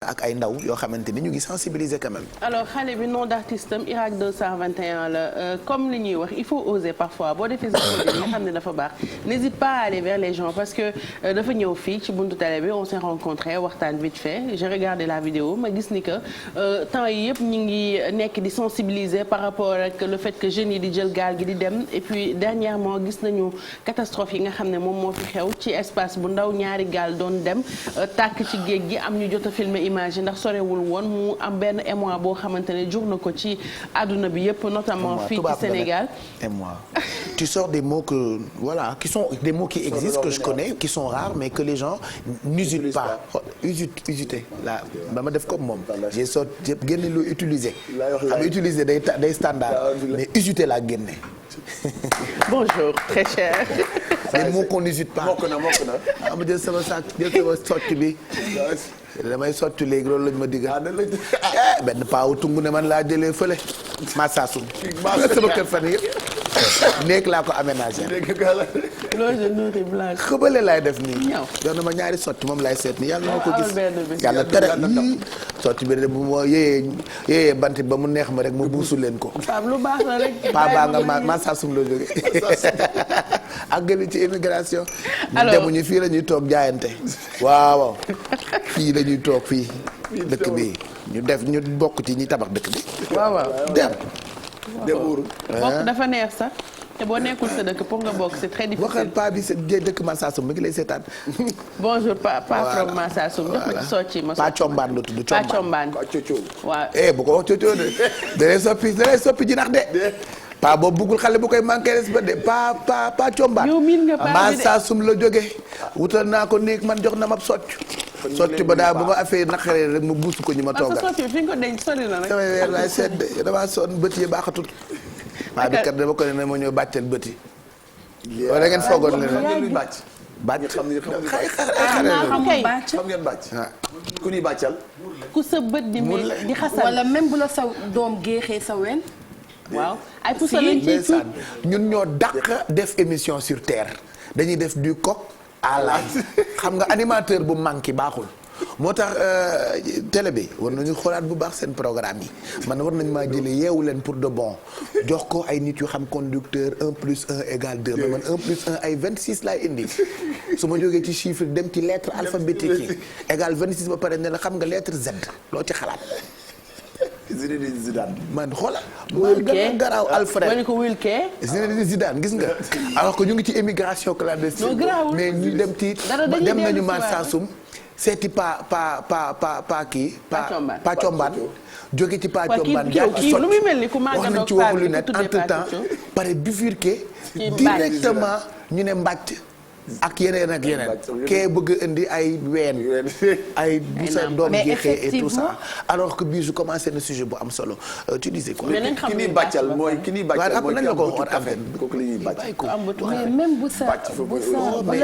ak ay ndaw yoo xamante ni ñu ngi sensibiliser quand même. alors xale bi nom d'artiste am Irak 221 la comme li ñuy wax il faut oser parfois boo defee sa nga xam ne dafa baax n'hésite pas à aller vers les gens parce que dafa ñëw fii ci buntu télé bi on s'est rencontré waxtaan vite fait j'ai regardé la vidéo ma gis ni que temps yi yëpp ñu ngi nekk di sensibiliser par rapport ak le fait que jeunes yi di jël gaal gi di dem et puis dernièrement gis nañu catastrophe yi nga xam ne moom moo fi xew ci espace bu ndaw ñaari gaal doon dem tàkk ci géej gi am ñu jot a filmer image ndax sorewul woon mu am benn émoi boo xamante ne jur na ko ci àdduna bi yëpp notamment fii ci Sénégal. émoi tu sors des mots que voilà qui sont des mots qui existent que je connais qui sont rares mais que les gens n'usitent pas usité la ba ma def comme moom j'ai sorti yëpp génne lu utiliser xam utiliser day standard mais usité laa génne. Bonjour très cher. des mots qu'on n'usite pas. mokk na ama jël sama sac jël sama sotti bi damay sotti léegi loolu lañ ma digga benn paawu tungu ne man laa jëlee fële Massassoum sama kër fan yëpp néeg laa ko aménagé xëbale laay def nii jox na ma ñaari sotti moom laay seet nii yàlla na ma ko gis yàlla tere sotti bi de bu ma yéyee bant ba mu neex ma rek ma buusu leen ko lu baax la rek paa baa nga Massassoum la jóge ak gëli ci immigration ñu demuñu fii la ñuy toog jaayante waaw fii la ñuy toog fii dëkk bi ñu def ñu bokk ci ñi tabax dëkk bi waaw dem bokk dafa neex sax te boo nekkul sa dëkk pour nga bokk c'est très difficile. waxal paa bi sa dëkk Massassoum mi ngi lay seetaan. bonjour pa from Massassoum. jox ma ci socci ma Pa Combaan la tudd Combaan. waaw bu ko wax cocoo de da lay soppi jinax de. paa boobu bëggul xale bu koy manqué respect de pa Combaan. yow miin nga paa bi de Massassoum la jóge wutal naa ko néeg man jox na ma socc. sotti ba daal bu ma affaire naqaree rek ma buusu ko ñu ma toogal. parce que socc fi nga ko denc sori na rek. damay weer laay seet de damaa sonn bët yi baaxatul. waa bi kat dama ko ne ma ñëw bàccal bët yi. wala ngeen foogoon ne luy bàcc. bàcc xam ngeen bàcc. ku ñuy bàccal. ku sa bët di xasal. wala même bu la sa doom géexee sa wen. waaw ay pour sa leen ci ñun ñoo dàq def émission sur terre dañuy def du coq à l'âne xam nga animateur bu manqué baaxul. moo tax télé bi war nañu xoolaat bu baax seen programme yi man war nañ maa jëlee yeewu leen pour de bon jox ko ay nit yu xam conducteur 1 plus 1 égale 2 mais man 1 plus 1 ay 26 laay indi su ma jógee ci chiffre dem ci lettre alphabétique yi égale 26 ba pare ne la xam nga lettre Z loo ci xalaat. Zinedine Zidane. man xoolal. maa gën a garaaw Alfred wala ko Wilke. Zinedine Zidane gis nga. alors que ñu ngi ci immigration clandestine. mais ñu dem ci dem nañu Massassoum seeti pa kii. pa Combaan jóge ci pa Combaan jaar ci lu muy mel ni ku wax nañ ci waxu lunette entre temps pare bifurqué directement ñu ne mbàcc ak yeneen kee bëgg indi ay ween ay bu sa doom jeexee et tout ça alors que bii su commencé na sujet bu am solo tu disais quoi. ki ni bàccal mooy nañ la ko waxoon affaire kooku la ñuy bàcc. mais même bu sa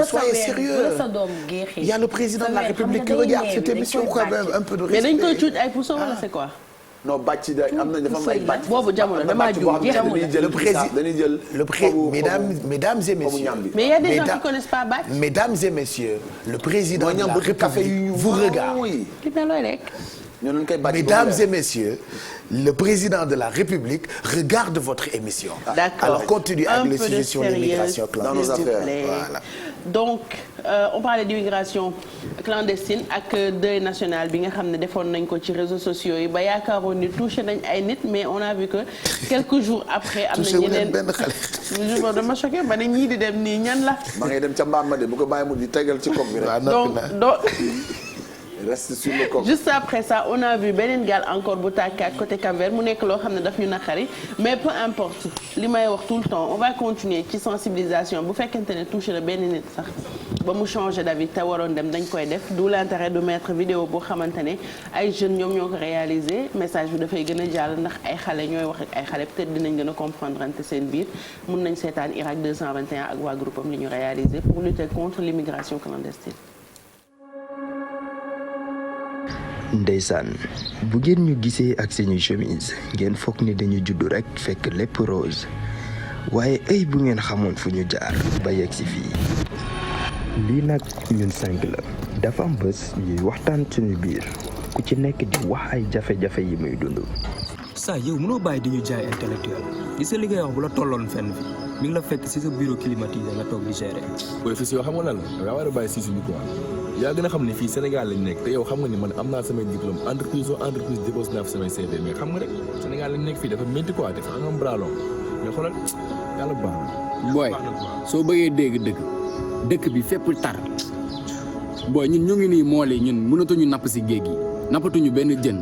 soyez sérieux sa doom géexee. il y a le président de la République qui regarde cette émission quand même un peu de respect. mais dañ koy cuuj ay puso wala c'est quoi. non bàcc da am na dafa am ay bàcc. boobu jamono damaa jóg le président mesdames et messieurs. mais il y a des gens qui connaissent pas bàcc. mesdames et messieurs le président de la République vous regarde. Mesdames et messieurs, le président de la République regarde votre émission. D'accord. Alors continue avec les sujets sur l'immigration clandestine. Voilà. Donc on parlait d'immigration clandestine ak deuil national bi nga xam ne defoon nañ ko ci réseaux sociaux yi ba yaakaaroon ni touché nañ ay nit mais on a vu que quelques jours après. am na ñeneen benn xale. jour dama choqué ba ne ñii di dem nii ñan la. ma ngay dem ca mbaam ma de bu ko bàyyi mu di tegal ci koog bi rek. donc reste sur le coq. juste après ça on a vu beneen gaal encore bu tàkkaat côté Cap-Vert mu nekk loo xam ne daf ñu naqari mais peu importe li may wax tout le temps on va continuer ci sensibilisation bu fekkente ne touché na benn nit sax ba mu changer d'avis te waroon dem dañ koy def d'où l'intérêt de mettre vidéo boo xamante ne ay jeunes ñoom ñoo ko réaliser message bi dafay gën a jàll ndax ay xale ñooy wax ak ay xale peut-être dinañ gën a comprendre ante seen biir mun nañ seetaan Irak 221 ak waa groupe am li ñu réaliser pour lutter contre l'immigration clandestine. ndeysaan bu ngeen ñu gisee ak suñuy chemise ngeen foog ni dañu juddu rekk fekk lépp rose waaye ay bu ngeen xamoon fu ñu jaar ba yegg si fii. lii nag ñun 5 la dafa am bés ñuy waxtaan suñu biir ku ci nekk di wax ay jafe-jafe yi muy dund. saa yow mënoo bàyyi di ñu jaay intellectuel gis nga li ngay wax bu la tolloon fenn fi mi ngi la fekk si sa bureau climatisé nga toog di gérer. booy fii si yow xam nga lan la war a bàyyi si suñu quoi yaa gën a xam ne fii Sénégal lañ nekk te yow xam nga ni man am naa samay diplôme entreprise déposé naa fi samay CV mais xam nga rek Sénégal lañ nekk fii dafa métti quoi dafa am bralon mais xoolal yàlla baax na. booy soo bëggee dégg dëkk bi fépp tar booy ñun ñu ngi nii mool yi ñun mënatuñu napp si géej gi nappatuñu benn jën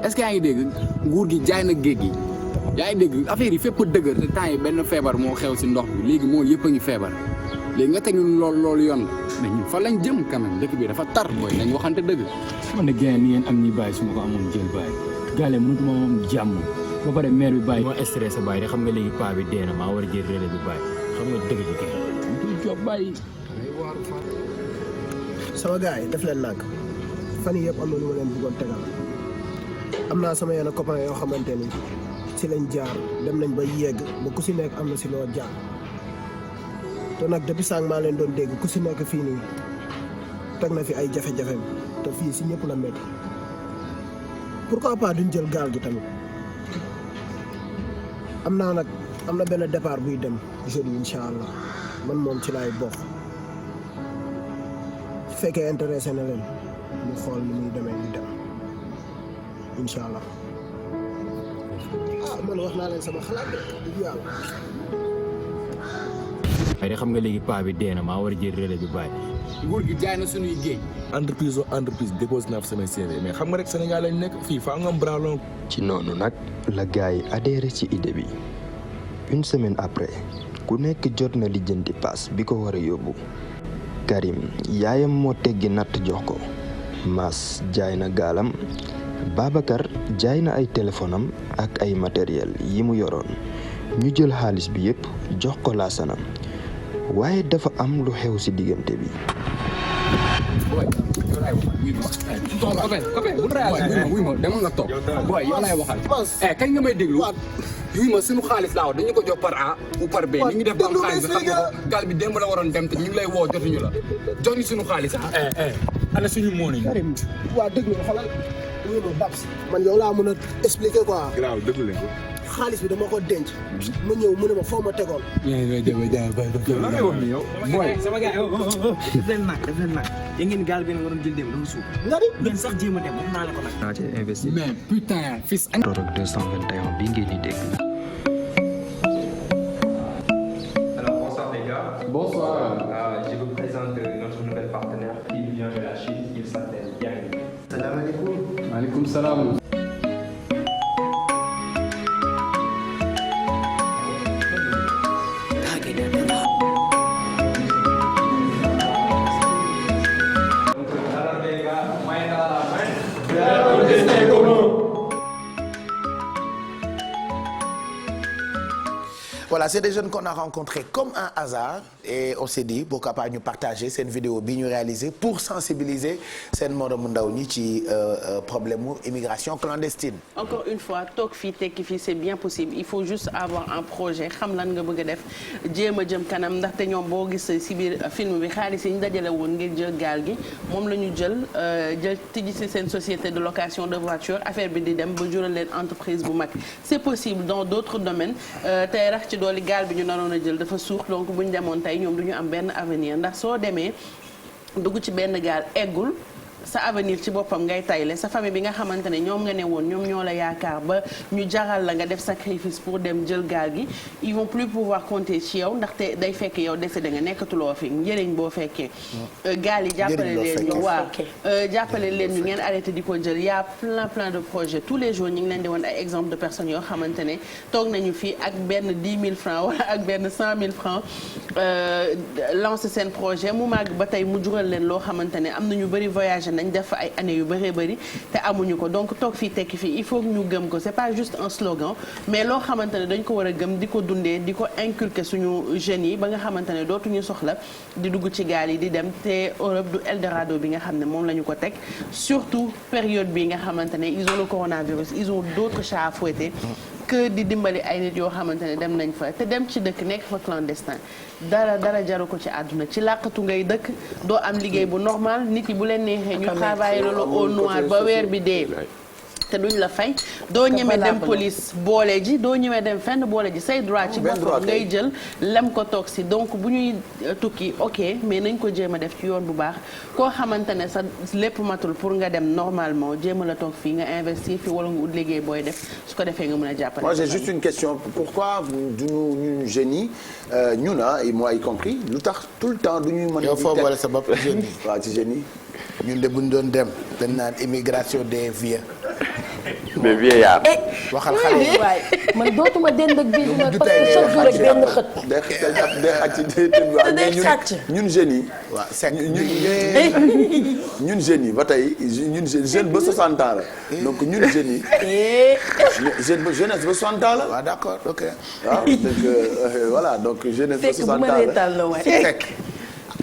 est-ce que yaa ngi dégg nguur gi jaay na géej gi yaa ngi dégg affaire yi fépp dëgër te temps yi benn feebar moo xew si ndox bi léegi mool yëpp a ngi feebar léegi nga teg ñun loolu yoon la mais ñun fa lañ jëm quand même dëkk bi dafa tar booy nañ waxante dëgg. man de gars ni ngeen am ñi bàyyi su ma ko amoon jël bàyyi gaale mënutuma moom jàmm ba pare maire bi bàyyi ma stressé bàyyi de xam nga léegi paa bi dee na maa war a jël relais bi bàyyi xam nga dëgg bi kay duñ job bàyyi. sama gars yi def leen nag fan yii yëpp am na lu ma leen bëggoon tegal am naa sama yenn copain yoo xamante ni si lañ jaar dem nañ ba yegg ba ku si nekk am na si loo jaar te nag depuis sànq maa leen doon dégg ku si nekk fii nii teg na fi ay jafe-jafe te fii si ñëpp la métti pourquoi pas duñ jël gaal gi tamit am na benn départ buy dem jeudi incha allah man moom ci laay bokk su fekkee intéressé na leen ñu xool ni muy demee ñu dem incha allah man wax naa leen sama xalaat dëgg yàlla. waaye de xam nga léegi paa bi dee na maa war a jël relais bi bàyyi. nguur gi jaay na suñuy géej. entreprise déposé naa fi samay CV mais xam nga rek Sénégal lañ nekk fii faa nga am bralon. ci noonu nag la gars yi adhéré ci idée bi une semaine après ku nekk jot na lijjanti paas bi ko war a yóbbu. Karim yaayam moo teggi natt jox ko. Mass jaay na gaalam. Babacar jaay na ay téléphone am ak ay matériel yi mu yoroon ñu jël xaalis bi yépp jox ko laasanam waaye dafa am lu xew ci diggante bi. wuy ma dama nga toog booy yow laay waxal kañ nga may déglu wuy ma suñu xaalis laaw dañu ko jox par A ou par B ñu ngi def ba am xaalis bi xam nga ko gaal bi démb la waroon dem te ñu ngi lay woo jotuñu la jox ñu suñu xaalis ana suñu moon yi. Karim waa déglu xoolal wuy ma Babs man yow laa mën a expliquer quoi. graaw déglu leen ko. xaalis bi dama ko denc. ma ñëw mu ne ma foo ma tegoon. booy sama gars def leen nag ya ngeen gaal bi waroon jël dem dama suuf nga di ngeen sax jéem a dem wax naa la ko nag. naa ci investir. mais putain fils. Prorogue 221 bi ngeen di dégg. Alors bonsoir les gars. Bonsoir. Je vous présente notre nouvel partenaire qui vient de la Chine. Il s'appelle Yang. Salam alaikum. Maaleykum salaam. Voilà, c'est des jeunes qu'on a rencontrés comme un hasard et on s'est dit pourquoi pas ñu partager seen vidéo bi ñu réalisé pour sensibiliser seen moromu ndaw ñi ci problème mu immigration clandestine. Encore une fois toog fii tekki fii c'est bien possible il faut juste avoir un projet xam lan nga bëgg a def jéem a jëm kanam ndaxte ñoom boo gis si biir film bi xaalis yi ñu dajale woon ngir jël gaal gi moom la ñu jël tijji si seen société de location de voiture affaire bi di dem ba jural leen entreprise bu mag c'est possible dans d'autres domaines tey rax ci dooli gaal bi ñu naroon a jël dafa suux donc bu ñu demoon tey ñoom du ñu am benn avenir ndax soo demee dugg ci benn gaal eggul sa avenir ci boppam ngay tayle sa famille bi nga xamante ne ñoom nga ne woon ñoom ñoo la yaakaar ba ñu jaral la nga def sacrifice pour dem jël gaal gi ils vont plus pouvoir compter ci yow ndaxte day fekk yow décédé nga nekkatuloo fi njëriñ boo fekkee gaal yi jàppale leen ñu waaw jàppale leen ñu ngeen arrêté di ko jël y a plein de projets tous les jours ñu ngi leen di woon ay exemple de personnes yoo xamante ne toog nañu fii ak benn 10 000 francs wala ak benn 100 000 francs lancer seen projet mu màgg ba tey mu jural leen loo xamante ne am na ñu bëri voyagé nañ def ay années yu bëree bëri te amuñu ko donc toog fii tekki fii il faut que ñu gëm ko c'est pas juste un slogan mais loo xamante ne dañ ko war a gëm di ko dundee di ko inculquer suñu jeunes yi ba nga xamante ne dootuñu soxla di dugg ci gaal yi di dem te Europe du Eldorado bi nga xam ne moom la ñu ko teg surtout période bi nga xamante ne ils ont le coronavirus ils ont d'autres chats à fouetter que di dimbali ay nit yoo xamante ne dem nañ fa te dem ci dëkk nekk fa clandestin dara jaru ko ci àdduna ci làqatu ngay dëkk doo am liggéey bu normal nit yi bu leen neexee ñu travailler loolu au noir ba weer bi dee te duñ la fay doo ñemee dem police boole ji doo ñemee dem fenn boole ji say droit ci boppam ngay jël lem ko toog si donc bu ñuy tukki ok mais nañ ko jéem a def ci yoon bu baax koo xamante ne sa lépp matul pour nga dem normalement jéem a la toog fii nga investir fii wala nga ut liggéey booy def su ko defee nga mën a jàppale. Moi j'ai juste une question pourquoi ñun jeunes yi ñun et moi y compris lu tax tout le temps du ñuy mën a. yow foo boole sa bopp jeunes yi. waaw ci jeunes yi. ñun de bu ñu doon dem dañ naan immigration des vieux. des vieillards. waxal xale yi waay man dootuma dend ak bii nag parce que chaque jour rek benn xët. day xaj ñun jeunes yi. waaw c'est ñun jeunes yi ba tey ñun jeune ba 60 ans la donc ñun jeunes yi. jeunesse ba 60 ans la. waaw d'accord ok. waaw donc voilà donc jeunesse ba 60 ans la.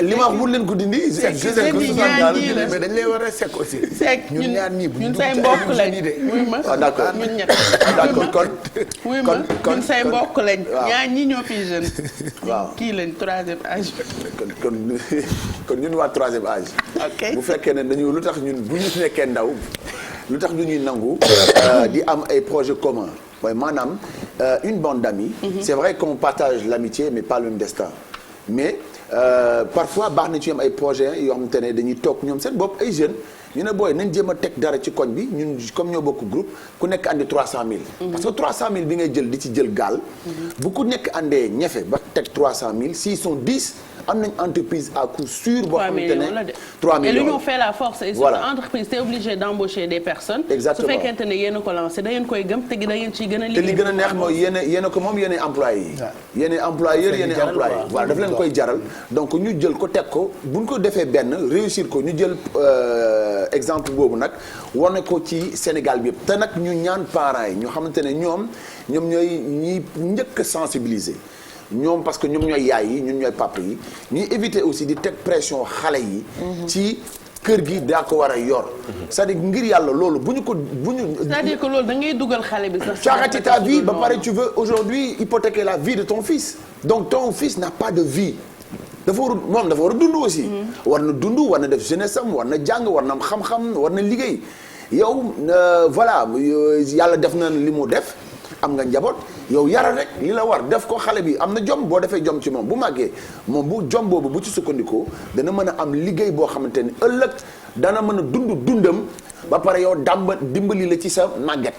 li ma wax mun leen ko dindi. mais dañ lay war a sekk aussi. sekk ñun ñaar ñii ñun say mbokk lañ. wuy ma d'accord ñun ñett. d'accord wuy ma ñun say mbokk lañ. waaw ñaar ñi ñoo fi jeune. waaw kii lañ troisième âge. kon ñun waa troisième âge. ok bu fekkee ne dañu lu tax ñun bu ñu nekkee ndaw lu tax du ñuy nangu. di am ay projets communs. mooy maanaam une bande d'amis. C'est vrai qu'on partage l'amitié mais pas le même destin mais. Parfois baax na ci am ay projets yoo xamante ne dañuy toog ñoom seen bopp ay jeunes ñu ne booy nañ jéem a teg dara ci koñ bi ñun comme ñoo bokk groupe ku nekk andi 300000. parce que 300000 bi ngay jël di ci jël gaal. bu ku nekk andee ñefe ba teg 300000 s'ils sont 10 am nañ entreprise à coup sûr. boo xamante ne 3 millions et l'union fait la force. et voilà entreprise t'es obligé d'embaucher des personnes. exactement su fekkente ne yéen a ko lancé da ngeen koy gëm te da ngeen ciy gën a liggéey. te li gën a neex mooy yéen a ko moom yéen a employé yi. yéen a employeur yéen a employé voilà daf leen koy jaral donc ñu jël ko teg ko bu ñu ko defee benn réussir ko ñu jël exemple boobu nag wane ko ci Sénégal bi yëpp te nag ñu ñaan parents yi ñu xamante ne ñoom ñooy ñi njëkk a sensibiliser ñoom parce que ñoom ñooy yaay yi ñun ñooy papa yi ñuy éviter aussi di teg pression xale yi. ci kër gi daa ko war a yor. c'est-à-dire ngir yàlla loolu bu ñu. c'est-à-dire que loolu da ngay dugal xale bi sax. caxati ta vie ba pare tu veux aujourd'hui hypothéquer la vie de ton fils donc ton fils n'a pas de vie. dafa war a dund aussi. war na dund war na def jeunesse am war na jàng war na am xam-xam war na liggéey yow voilà yàlla def na li mu def am nga njaboot yow yaral rek li la war def ko xale bi am na jom boo defee jom ci moom bu màggee moom bu jom boobu bu ci sukkandikoo dana mën a am liggéey boo xamante ni ëllëg dana mën a dundam ba pare yow dimbali la ci sa màgget.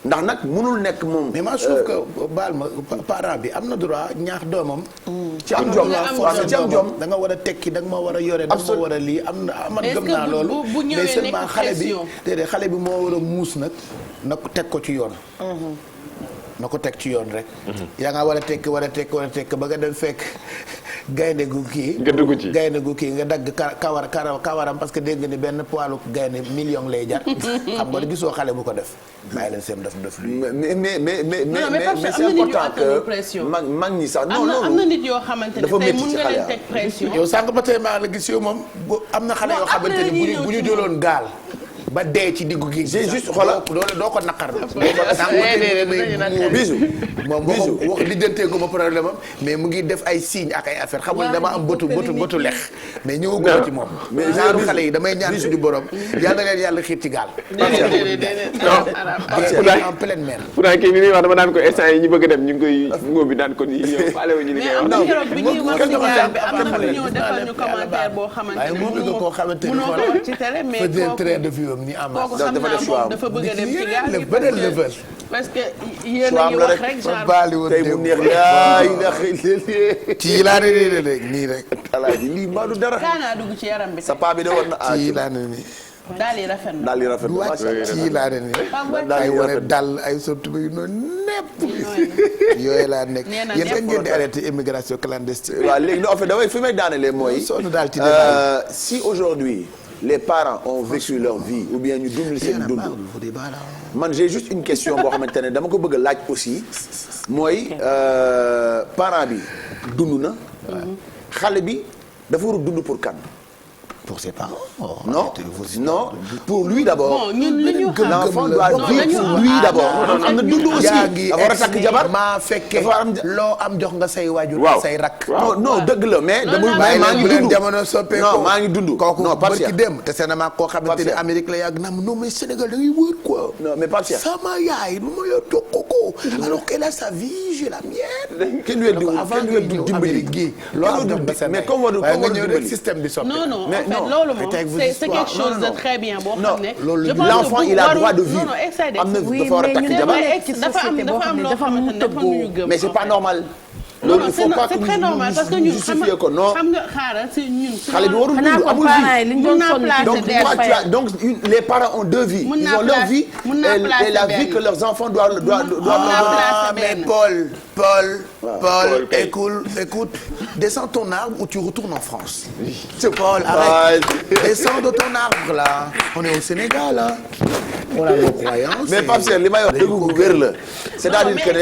ndax nag mënul nekk moom. mais ma trouve que baal ma parent bi am na droit ñaax doomam. ci am jom ci am jom da nga war a tekki da nga ma war a yore. da nga ma war a lii am na man gëm naa loolu. mais seulement xale bi moo war a muus nag na ko teg ko ci yoon. na ko teg ci yoon rek. yaa nga war a tekki ba nga dem fekk gaynde gu kii. nga dugg ci gaynde gu kii nga dagg kawaram parce que dégg nga ni benn poilu gaynde million lay jar. xam nga gisoo xale bu ko def. bàyyi leen seen def lu. mais c'est important que mag ñi sax. non am na nit yoo xamante ne tey mun nga leen teg pression. yow sànq ba tey maa la gis yow moom am na xale yoo xamante ni bu ñu jëloon gaal. ba dee ci diggu gi. j'ai juste xoolal doo ko naqar. bisu moom wax lijjantee ko ba problème am mais mu ngi def ay signes ak ay affaire xamul dama am bëtu lex mais ñëwaguma ci moom. mais genre xale yi damay ñaan suñu borom yal na leen yàlla xiir ci gaal. en pleine mer. pourtant kii bi ñuy wax dama daan ko instant yi ñu bëgg a dem ñu ngi koy ngóob bi daan ko nii yow faale wu ñu li ngay wax. mais keroog bi ñuy wax ci gaal bi am na ku ñëw defal ñu commentaire boo xamante ni mënoo ko wax ci télé mais kooku xam naa moom dafa bëgg a dem ci gaal gi beneen level parce que yéen a ngi wax rek genre tey mu neex laay ndax ci laa ne nii rek alaaji lii mbaa du dara kaanaa dugg ci yaram bi sa paa bi de war na ci laa ne nii daal yi rafet na daal yi rafet na ci laa ne nii ay wane dal ay sotti ba yu noonu nepp yooyu laa nekk yéen kañ ngeen di arrêté immigration clandestine. waaw léegi en fait damay fi may daanelee mooy sonn daal ci si aujourd'hui les parents ont vécu leur vie ou bien ñu dund seen dund man j'ai juste une question boo xamante ne dama ko bëgg a laaj aussi mooy parent bi dund na xale bi dafa war a dund pour kan pour ses parents. Non, non, pour lui d'abord. bon ñun li ñu xam l'enfant doit vivre pour lui d'abord. am na dund aussi. dafa war a takk jabar. maa fekke loo am jox nga say waajur. waaw say rakk. non non dëgg la mais. maa ngi dund jamono soppeeku. non maa ngi dund. kooku non Pape Cheikh barki dem te seen ma koo xamante ni Amérique la yàgg na am non mais Sénégal da ngay wër quoi. non mais Pape Cheikh. sama yaay nu ma yor jox ko alors qu'elle a sa vie j'ai la mienne. kenn du dimbali gi loo am jox nga sa mais comme nga ñëw rek système bi soppeeku. non en fait loolu moom c'est quelque chose de très bien boo xam ne. l'enfant il a droit de vivre. am na dafa war a takk jabar. dafa am loo xamante ne dafa ñu gëm. mais c'est pas normal. non il faut pas que c'est très normal parce que ñun justifier ko non. xam nga xaaral si ñun. xale bi warul dund amul vie donc les parents ont deux vies. ils ont leur vie et la vie que leurs enfants doivent leur donner. mais Paul, écoute, descends ton arbre ou tu retournes en France. C'est Paul, arrête. Descends de ton arbre là. On est au Sénégal hein. On a nos croyances. mais Pape Cheikh li may wax dëgg bu wér la. c'est-à-dire que ne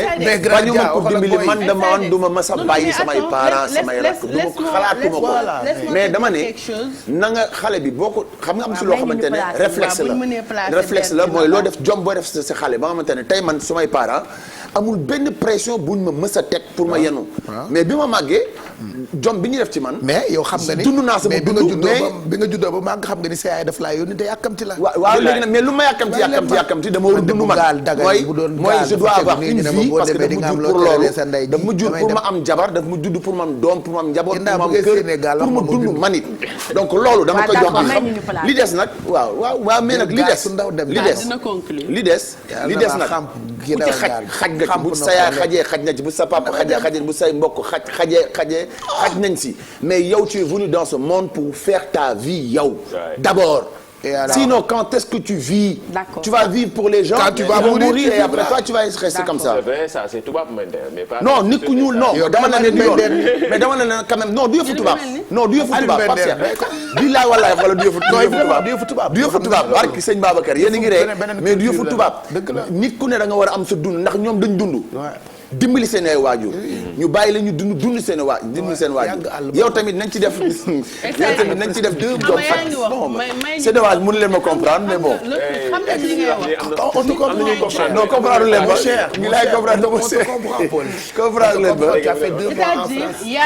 ba ñu ma ko dimbali man duma ma sa bàyyi samay parents samay rakk duma ko xalaatuma ko. mais dama ne na nga xale bi boo ko xam nga am si loo xamante ne réflexe la mooy loo def jom boo def sa xale ba nga xamante ne tey man sumay parents amul benn pression buñ ma mës a teg pour ma yenu mais bi ma màggee jom bi ñu def ci man. mais yow xam nga ni dund naa sama dund bi nga juddoo ba màgg xam nga ni sa yaay daf laa yónni te yàkkamti la. waaw léegi nag mais lu ma yàkkamti dama war a dund man mooy je dois avoir une vie parce que daf ma jur pour loolu daf ma jur pour ma am jabar daf ma judd pour ma am doom pour ma am njaboot pour ma am kër pour ma dund man it donc loolu dama ko jox xam li des nag waaw mais nag li des nag ku ci xaj nga ci bu sa yaay xaj na ci bu sa papa xajee bu say mbokk xaj nañ si mais yow tu es venu dans ce monde pour faire ta vie yow d'abord. Sinon quand est-ce que tu vis? Tu vas vivre pour les gens. Quand tu vas mourir et après toi tu vas rester comme ça. C'est vrai ça c'est tubaab mais pas. non nit ku ñuul non dama la ne du yoon mais dama la ne quand même non du yëfu tubaab non du yëfu tubaab Pape Cheikh billaay wallaay wala du yëfu tubaab barki sëñ Babacar yéen a ngi ree mais du yëfu tubaab nit ku ne da nga war a am sa dund ndax ñoom dañ dund dimbali seen ay waajur ñu bàyyi la ñu dund seen waajur yow tamit nañ ci def deux jom c'est dommage mënu leen ma comprendre mais bon on te comprend non comprendre leen ba ngi laay comprendre ba comprendre leen ba c'est-à-dire y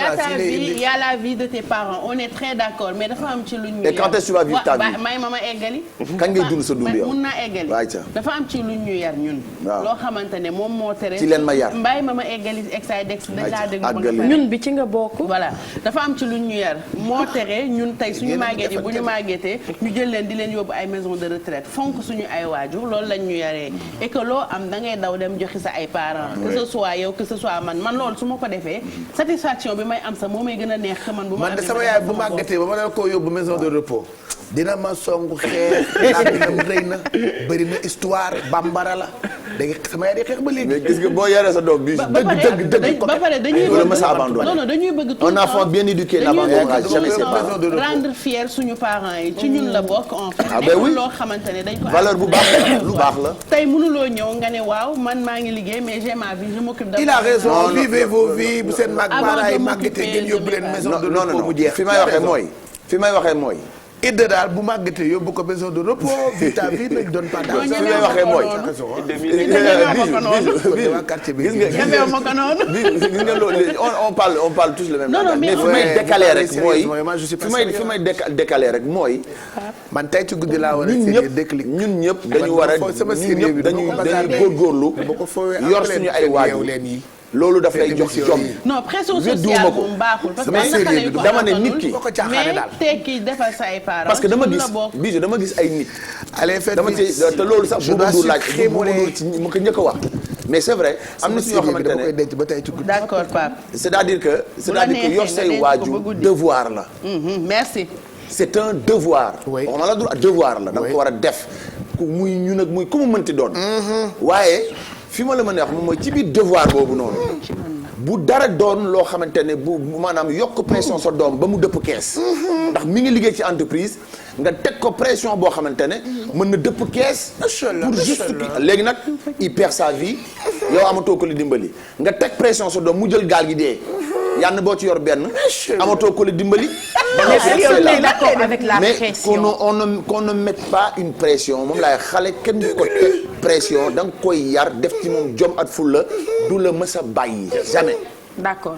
a ta vie y a la vie de tes parents on est très d'accord mais dafa am ci lu ñu et quand est-ce que tu vas vivre ta vie may ma eggali kañ ngay dund sa dund yow mun naa eggali dafa am ci lu ñu yar ñun loo xamante ne moom moo ci leen ma yar mbay ma eggali ex dañ laa dégg ñun bi ci nga bokk. voilà dafa am ci lu ñu yar moo tere ñun tey suñu màgget yi bu ñu màggetee ñu jël leen di leen yóbbu ay maison de retraite fonk suñu ay waajur loolu lañ ñu yaree et que loo am da ngay daw dem joxi sa ay parents que ce soit yow que ce soit man loolu su ma ko defee satisfaction bi may am sa moo may gën a neex que man bu ma de sama yaay bu màggetee ba ma ne koo yóbbu maison de repos dina ma songu xeex làmmiñam rëy na bëri na histoire bambara la dégg sama yaay di xeex ba léegi. mais gis nga boo yaree sa doom bi dëgg ba pare dañuy bëgg un enfant bien éduqué n'abandonnera jamais ses parents. rendre fier suñu parents yi ci ñun la bokk en fait. ah ben oui loo xamante ne dañ ko valeur bu baax la lu baax la. tey mënuloo ñëw nga ne waaw man maa ngi liggéey mais j'ai ma vie je m'occupe de. il a raison vivez vos vies bu seen mag parents yi màggetee ngeen yóbbu leen maison de repos mu jeex. fi may waxee mooy. idda daal bu màggetee yóbbu ko maison de repos vita vie lañ doon pas daal. fi may waxee mooy. gis nga loolu on parle tous le même langage. mais fi may décaler rek mooy. fi may décaler rek mooy. man tey ci guddi laa war a séddee déclic. ñun ñëpp dañu war a dañuy góorgóorlu yor suñu ay waajur loolu daf lay jox jom. non pression sociale moom baaxul. parce que dama ne nit ki. mais tekki defal sa ay parents. parce que dama gis ay nit. dama ci te loolu sax bu mu laaj bu mu ci mu ko njëkk a wax. mais c'est vrai am na si ñoo xamante ne d'accord Pape. c'est-à-dire que yor say waajur devoir la. merci. c'est un devoir. waxuma la droit devoir la. da nga ko war a def ku muy ñun ak muy ku mu mënti doon. waaye. fi ma la mën a wax moom mooy ci biir devoir boobu noonu bu dara doon loo xamante ne bu maanaam yokk pression sa doom ba mu dëpp kees ndax mi ngi liggéey ci entreprise nga teg ko pression boo xamante ne mën na dëpp kees pour juste léegi nag il perd sa vie yow amatoo ko li dimbali nga teg pression sa doom mu jël gaal gi dee yann boo ci yor benn amatoo ko li dimbali d'accord avec la mais pression. qu'on ne mette pas une pression moom laay xale kenn du ko teg pression da nga koy yar def ci moom jom at fulla du la mës a bàyyi jamais. D'accord.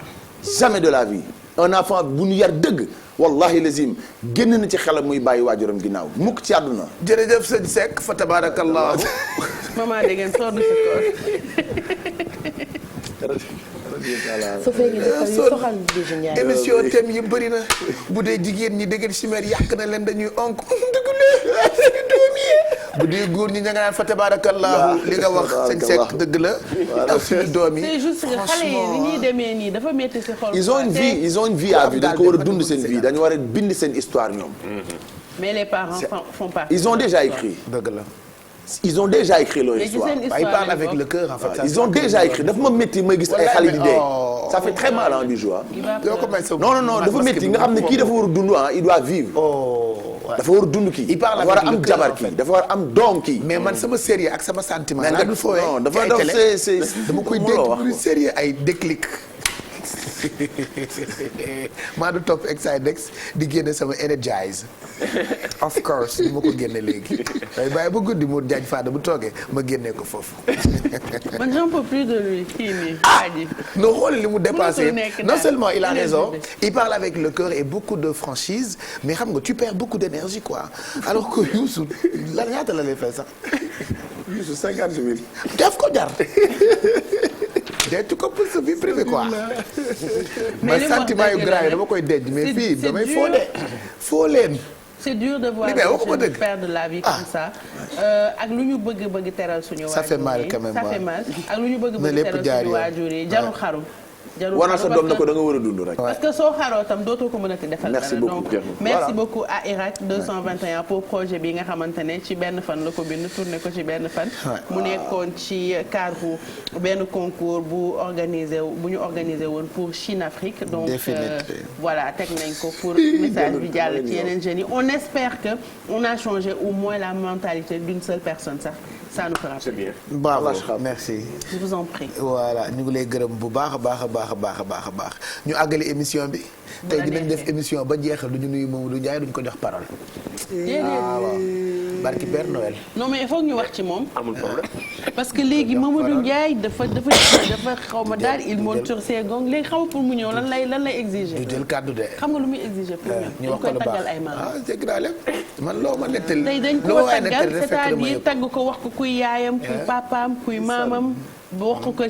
jamais de la vie un enfant bu ñu yar dëgg wallahi lazim génn na ci xelam muy bàyyi waajuram ginnaaw mukk ci àdduna. jërëjëf sëñ Seck fa tabarakallahu. maman dégg ngeen sort de ce corps. su fekkee dafa yu soxal Bijou Ndiaye. émission thème yi bëri na bu dee jigéen ñi dégg chimère yàq na leen dañuy onk dëgg la doom yi bu dee góor ñi ña nga naan fa tabarakallahu li nga wax sëñ Seck dëgg la ak suñu doom yi. c'est juste que xale yi ni ñuy demee nii dafa métti si xol. ils ont une vie à vivre dañ ko war a dund seen vie dañu war a bind seen histoire ñoom. mais les parents font partie. ils ont déjà écrit. dëgg la. ils ont déjà écrit leur histoire. ils parlent avec le cœur en fait. ils ont déjà écrit dafa ma métti may gis ay xale di dee. ça fait très mal en Bijou. non dafa métti nga xam ne kii dafa war a dund il doit vivre. dafa war a dund kii. dafa war a am jabar kii dafa war a am doom kii. mais man sama sérieux ak sama sentiment. mais du fooyee non dafa doon c'est dama koy dégg lu sérieux ay déclic. maa du topp Exidex di génne sama Energize of course ma ko génne léegi day bàyyi ba guddi mu jaaj faada bu toogee ma génnee ko foofu. man j'en peux plus de lui kii nii. non xool li mu dépassé non seulement il a raison il parle avec le cœur et beaucoup de franchise mais xam nga tu perds beaucoup d'énergie quoi alors que Youssou la ñaata la lay fay sax. Youssou 50 000. def ko jar. denc ko pour sa vie privée quoi. mais sentiment yu grave yi dama koy denc mais fii damay foo leen. c'est dur de voir les jeunes perdre la vie comme ça. ak lu ñu bëgg teral suñu waajur yi. ça fait mal quand même ça fait mal ak lu ñu bëgg teral suñu waajur yi jarul xaru. wana sa doom na ko da nga war a dund rek. parce que soo xaroo tam dootoo ko mën a defal dara. donc merci beaucoup à Irak 221 pour projet bi nga xamante ne ci benn fan la ko bind tourné ko ci benn fan. mu nekkoon ci cadre benn concours bu ñu organisé woon pour Chine Afrique. donc voilà teg nañ ko pour message bi jàll ci yeneen jeunes yi on espère que on a changé au moins la mentalité d'une seule personne sax. ça nous fera c'est bien. bravo merci. je vous en prie. voilà ñu ngi lay gërëm bu baax a baax ñu àggali émission bi. tey dinañ def émission ba jeexal du ñu nuyu Mamadou Ndiaye duñ ko jox parole. waaw barki Père Noël. non mais il faut ñu wax ci moom. amul problème. parce que léegi Mamadou Ndiaye dafa xaw ma daal il monte sur ses gonds léegi xaw pour mu ñëw lan lay exiger. du jël kàddu de. xam nga lu muy exiger pour ñu wax ko lu baax dégg naa lépp man loo ma nettali. tey dañ koo taggal c'est-à-dire tagg ko wax ko kuy yaayam kuy papaam kuy maamam. boo wax ko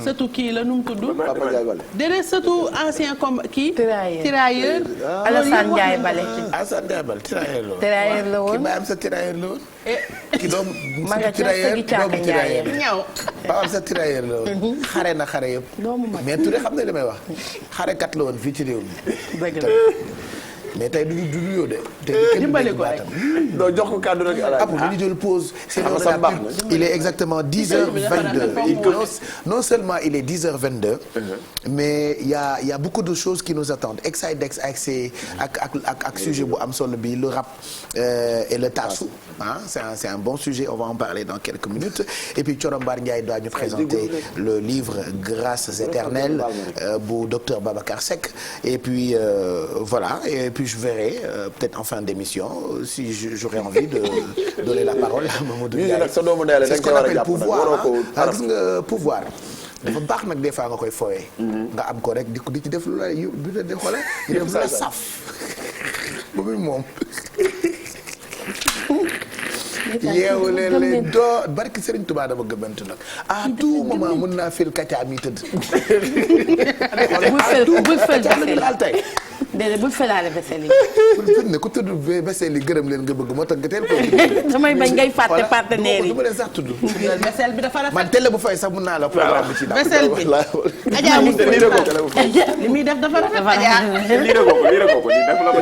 sëtu kii la nu mu tudd. déedéet sëtu ancien comme kii. tirailleur. Alassane Ndiaye Bale. Alassane Ndiaye Bale tirailleur la woon. tirailleur la woon ki baayam sa tirailleur la woon. ki doom ma nga ca sëgi caaka Ndiaye ñaw baayam sa tirailleur la woon. xare na xare yëpp. mais Touré xam na li may wax. xarekat la woon fii ci réew mi. dëgg la. mais tey du yoo de. dimbali ko rek. doo jox ko kàddu rek ala. dañuy jël pause. il est exactement 10h22. non seulement il est 10h22. mais il y a beaucoup de choses qui nous attendent Exidex ak sujet bu am solo bi le rap et le tasu. c'est un bon sujet on va en parler dans quelques minutes et puis Thioro Mbar Ndiaye doit nous présenter le livre Grâces éternelles bu docteur Babacar Seck et puis voilà et puis je verrai peut-être en fin d'émission si j'aurai envie de donner la parole à Mamadou Ndiaye. C'est ce qu'on appelle pouvoir gis nga pouvoir dafa baax nag des fois nga koy fowee. nga am ko rek di ci def lu la di xoolal di def lu la saf ba muy moom. yeewu leen doo barki Serigne Touba dama gëmbantu nag à tout moment mën naa fil kàccaa mi tëdd. bul fël laal tey. déedéet bul fëlaale vaisselle yi. bul ne ku tudd vaisselle yi gërëm leen nga bëgg moo tax nga teel ko. damay bañ ngay fàtte partenaires yi. du ma leen sax tudd. vaisselle bi dafa rafet. man télé bu fay sax mën naa la programme bi ci daal. vaisselle bi. Adja li muy def dafa rafet. lii rek ko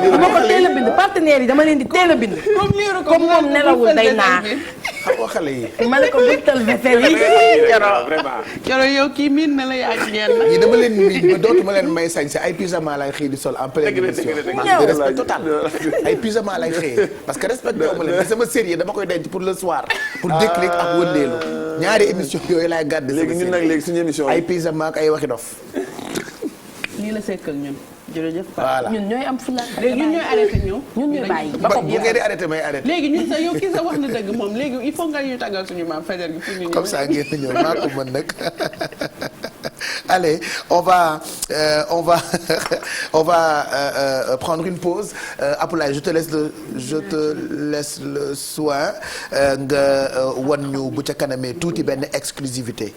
dama ko teel a bind partenaires yi dama leen di teel a bind. comme moom nelawul day naax. xam nga xale yi. ma ne ko bëttal vaisselle yi. Coro yow kii miin na la yaa ci ñeen la. ñii dama leen miin ba dootuma leen may sañ si ay pyjama lay xëy di sol en pleine émission. de respect total ay pyjama lay xëy parce que respecté wu ma leen sama série dama koy denc pour le soir. pour déclic ak wëndeelu. ñaari émission yooyu laay gàdde. léegi ñun nag léegi suñu émission ay pyjama ak ay waxi dof. lii la sekkal ñun. jërëjëf voilà ñun ñooy am fula. léegi ñun ñooy arrêté ñëw. ñun ñooy bàyyi ba bu ngeen di arrêté may arrêté. léegi ñun sax yow kii sax wax na dëgg moom léegi il faut nga ñu tàggal suñu maam fajar gi pour ñu ñëw. comme ça ngeen di ñëw maa ko mën nag. Allez, on va prendre une pause. Apulaay, je te laisse le soin nga wan ñu bu ca kanamee tuuti benn exclusivité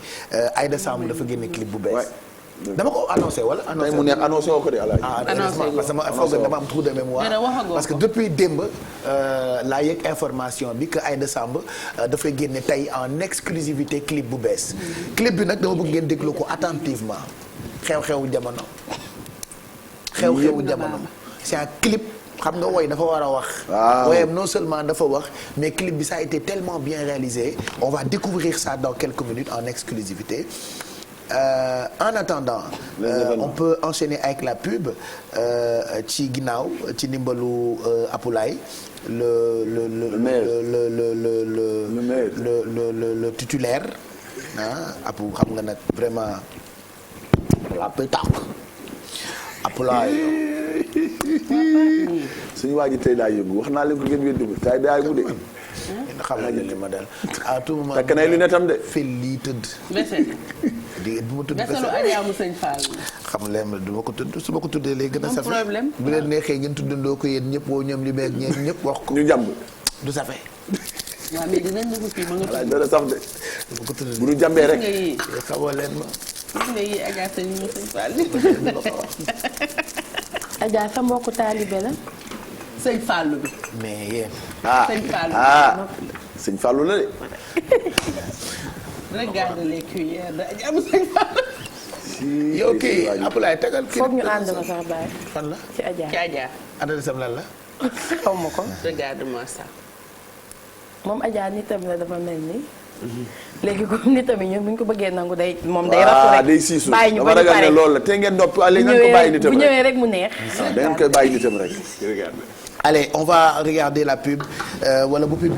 Aïda Samb dafa génne clip bu bees. dama ko annoncé wala. tey mu neex annoncé woo ko de Alaay. parce que dama am trou de mémoire. parce que depuis démb laa yëg information bi que Aïda Samb dafay génne tey en exclusivité clip bu bees. clip bi nag dama bëgg ngeen déglu ko attentivement xew-xewu jamono. xew-xewu jamono c'est un clip. xam nga woy dafa war a wax. woyam non seulement dafa wax mais clip bi ça a été tellement bien réalisé on va découvrir ça dans quelques minutes en exclusivité. En attendant on peut enchaîner avec la pub ci ginnaaw ci ndimbalu Apulaay le titulaire Apu xam nga nag vraiment la pétac Apulaay suñu waa ji tey daa yëngu wax naa leen ko ngeen weddi ko tey daa yëngu de. xam nañ li ma dal à tout moment. takk nay lu ne tam de. fii lii tëdd. di bu ma tudd Veselu Adja mu sëñ Fall. xam leen du ma ko tudd su ma ko tuddee léegi gën a safe. problème bu leen neexee ngeen tuddandoo ko yéen ñëpp woo ñoom li meeg ñeen ñëpp wax ko. ñu jàmb. du safe. waaw mais dinañ la ko fii ma nga tudd. dara saf de. du ma ko tudd bu ñu jàmbee rek. xamoo leen ma. gis nga yii Adja sëñ mu sëñ Fall. Adja sa mbokku taalibe la. sëñ Fallou bi. mais yéen. sëñ Fallou sëñ Fallou la de. regarde les cuillères de Adja mu sëñ Fallou. yow kii Apulaay tegal kii. foog ñu ànd ma sax bàyyi. fan la ci Adja. ci Adja. adresse am lan la. xaw ma ko. regarde-moi ça. moom Adja nitam la dafa mel ni. léegi comme nitam yi ñun bu ñu ko bëggee nangu day moom day rafetlu rek day siisu bàyyi ñu dama ba ñu ragal pare ne loolu la te ngeen noppi léegi ngeen ko bàyyi nitam bu ñëwee rek mu neex. da ngeen koy bàyyi nitam rek. Allez, on va regarder la pub wala bu pub